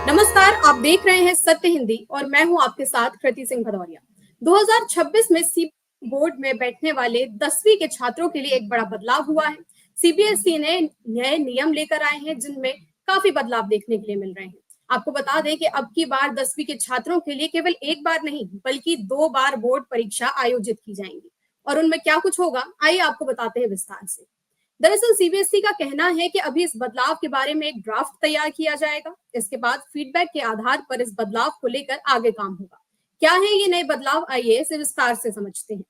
नमस्कार, आप देख रहे हैं सत्य हिंदी और मैं हूं आपके साथ कृति सिंह भदौरिया। 2026 में सी बोर्ड में बैठने वाले 10वीं के छात्रों के लिए एक बड़ा बदलाव हुआ है। सीबीएसई ने नए नियम लेकर आए हैं जिनमें काफी बदलाव देखने के लिए मिल रहे हैं। आपको बता दें कि अब की बार 10वीं के छात्रों के लिए केवल एक बार नहीं बल्कि 2 बार बोर्ड परीक्षा आयोजित की जाएंगी। और उनमें क्या कुछ होगा, आइए आपको बताते हैं विस्तार से। दरअसल सीबीएसई का कहना है कि अभी इस बदलाव के बारे में एक ड्राफ्ट तैयार किया जाएगा। इसके बाद फीडबैक के आधार पर इस बदलाव को लेकर आगे काम होगा। क्या है ये नए बदलाव, आइए इसे विस्तार से समझते हैं।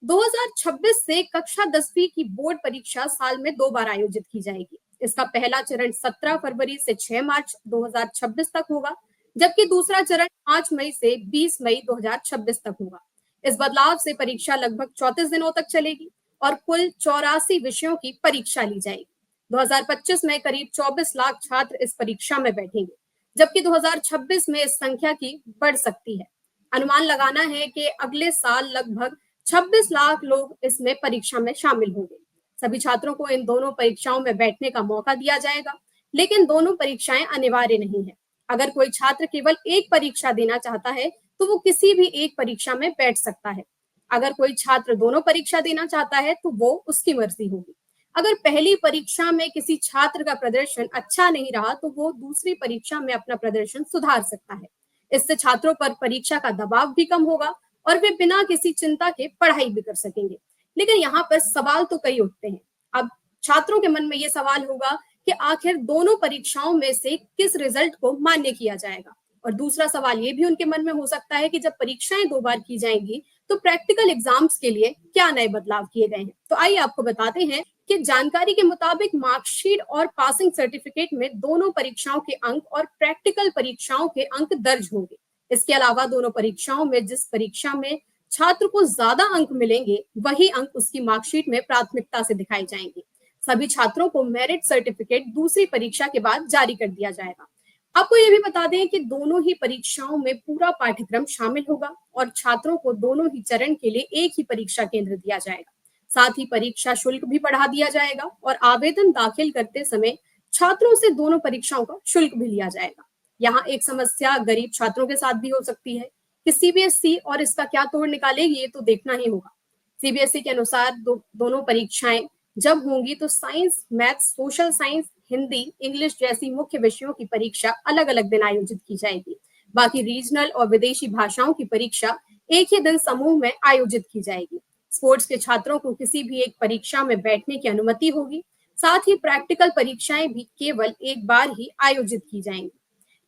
2026 से कक्षा 10वीं की बोर्ड परीक्षा साल में 2 बार आयोजित की जाएगी। इसका पहला चरण 17 फरवरी से 6 मार्च 2026 तक होगा, जबकि दूसरा चरण 5 मई से 20 मई 2026 तक होगा। इस बदलाव से परीक्षा लगभग 34 दिनों तक चलेगी और कुल 84 विषयों की परीक्षा ली जाएगी। 2025 में करीब 24 लाख छात्र इस परीक्षा में बैठेंगे, जबकि 2026 में इस संख्या की बढ़ सकती है। अनुमान लगाना है कि अगले साल लगभग 26 लाख लोग इसमें परीक्षा में शामिल होंगे। सभी छात्रों को इन दोनों परीक्षाओं में बैठने का मौका दिया जाएगा, लेकिन दोनों परीक्षाएं अनिवार्य नहीं है। अगर कोई छात्र केवल एक परीक्षा देना चाहता है, तो वो किसी भी एक परीक्षा में बैठ सकता है। अगर कोई छात्र दोनों परीक्षा देना चाहता है, तो वो उसकी मर्जी होगी। अगर पहली परीक्षा में किसी छात्र का प्रदर्शन अच्छा नहीं रहा, तो वो दूसरी परीक्षा में अपना प्रदर्शन सुधार सकता है। इससे छात्रों पर परीक्षा का दबाव भी कम होगा और वे बिना किसी चिंता के पढ़ाई भी कर सकेंगे। लेकिन यहाँ पर सवाल तो कई उठते हैं। अब छात्रों के मन में ये सवाल होगा कि आखिर दोनों परीक्षाओं में से किस रिजल्ट को मान्य किया जाएगा। और दूसरा सवाल ये भी उनके मन में हो सकता है कि जब परीक्षाएं 2 बार की जाएंगी, तो प्रैक्टिकल एग्जाम्स के लिए क्या नए बदलाव किए गए हैं। तो आइए आपको बताते हैं कि जानकारी के मुताबिक मार्कशीट और पासिंग सर्टिफिकेट में दोनों परीक्षाओं के अंक और प्रैक्टिकल परीक्षाओं के अंक दर्ज होंगे। इसके अलावा दोनों परीक्षाओं में जिस परीक्षा में छात्र को ज्यादा अंक मिलेंगे, वही अंक उसकी मार्कशीट में प्राथमिकता से दिखाए जाएंगे। सभी छात्रों को मेरिट सर्टिफिकेट दूसरी परीक्षा के बाद जारी कर दिया जाएगा। आपको ये भी बता दें कि दोनों ही परीक्षाओं में पूरा पाठ्यक्रम शामिल होगा और छात्रों को दोनों ही चरण के लिए एक ही परीक्षा केंद्र दिया जाएगा। साथ ही परीक्षा शुल्क भी बढ़ा दिया जाएगा और आवेदन दाखिल करते समय छात्रों से दोनों परीक्षाओं का शुल्क भी लिया जाएगा। यहाँ एक समस्या गरीब छात्रों के साथ भी हो सकती है कि सीबीएसई और इसका क्या तोड़ निकालेगी, ये तो देखना ही होगा। सीबीएसई के अनुसार दोनों परीक्षाएं जब होंगी तो science, maths, social science, Hindi, English जैसी मुख्य विषयों की परीक्षा अलग अलग दिन आयोजित की जाएगी। बाकी रीजनल और विदेशी भाषाओं की परीक्षा एक ही दिन समूह में आयोजित की जाएगी। स्पोर्ट्स के छात्रों को किसी भी एक परीक्षा में बैठने की अनुमति होगी। साथ ही प्रैक्टिकल परीक्षाएं भी केवल एक बार ही आयोजित की जाएंगी।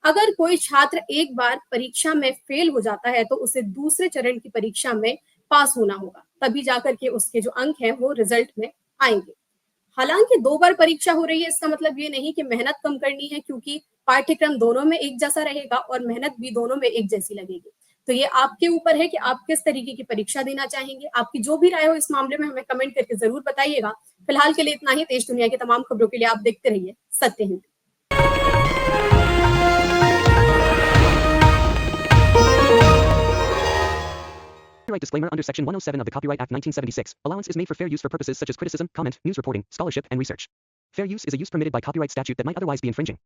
अगर कोई छात्र एक बार परीक्षा में फेल हो जाता है, तो उसे दूसरे चरण की परीक्षा में पास होना होगा, तभी जाकर के उसके जो अंक हैं वो रिजल्ट में आएंगे। हालांकि 2 बार परीक्षा हो रही है, इसका मतलब ये नहीं कि मेहनत कम करनी है, क्योंकि पाठ्यक्रम दोनों में एक जैसा रहेगा और मेहनत भी दोनों में एक जैसी लगेगी। तो ये आपके ऊपर है कि आप किस तरीके की परीक्षा देना चाहेंगे। आपकी जो भी राय हो इस मामले में हमें कमेंट करके जरूर बताइएगा। फिलहाल के लिए इतना ही। देश दुनिया की तमाम खबरों के लिए आप देखते रहिए सत्य Hindi. Copyright disclaimer under Section 107 of the Copyright Act 1976. Allowance is made for fair use for purposes such as criticism, comment, news reporting, scholarship, and research. Fair use is a use permitted by copyright statute that might otherwise be infringing.